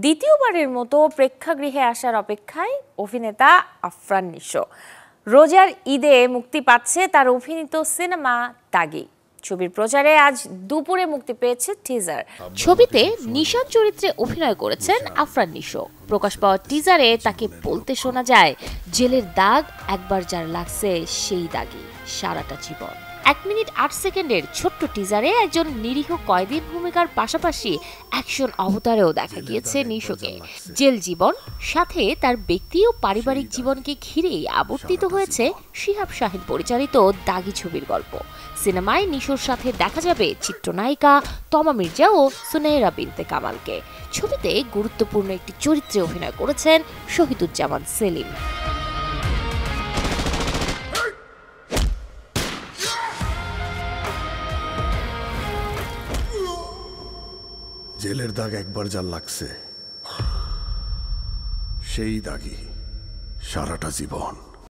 দ্বিতীয়বারের মতো প্রেক্ষাগৃহে আসার অপেক্ষায় অভিনেতা আফরান নিশো। রোজার ঈদে মুক্তি পাচ্ছে তার অভিনীত সিনেমা দাগি। ছবির প্রচারে আজ দুপুরে মুক্তি পেয়েছে টিজার। ছবিতে নিশান চরিত্রে অভিনয় করেছেন আফরান নিশো। প্রকাশ পাওয়া টিজারে তাকে বলতে শোনা যায়, জেলের দাগ একবার যার লাগছে সেই দাগি সারাটা জীবন। 1 মিনিট 8 সেকেন্ডের ছোট্ট টিজারে একজন নিরীহ কয়েদির ভূমিকার পাশাপাশি অ্যাকশন অবতারেও দেখা গিয়েছে নিশোকে। জেল জীবন সাথে তার ব্যক্তি ও পারিবারিক জীবনকে ঘিরেই আবর্তিত হয়েছে শিহাব শাহীন পরিচালিত দাগি ছবির গল্প। সিনেমায় নিশোর সাথে দেখা যাবে চিত্রনায়িকা তমা মির্জা ও সুনেহরা বিনতে কামালকে। ছবিতে গুরুত্বপূর্ণ একটি চরিত্রে অভিনয় করেছেন শহীদুজ্জামান সেলিম। জেলের দাগ একবার যার লাগছে সেই দাগই সারাটা জীবন।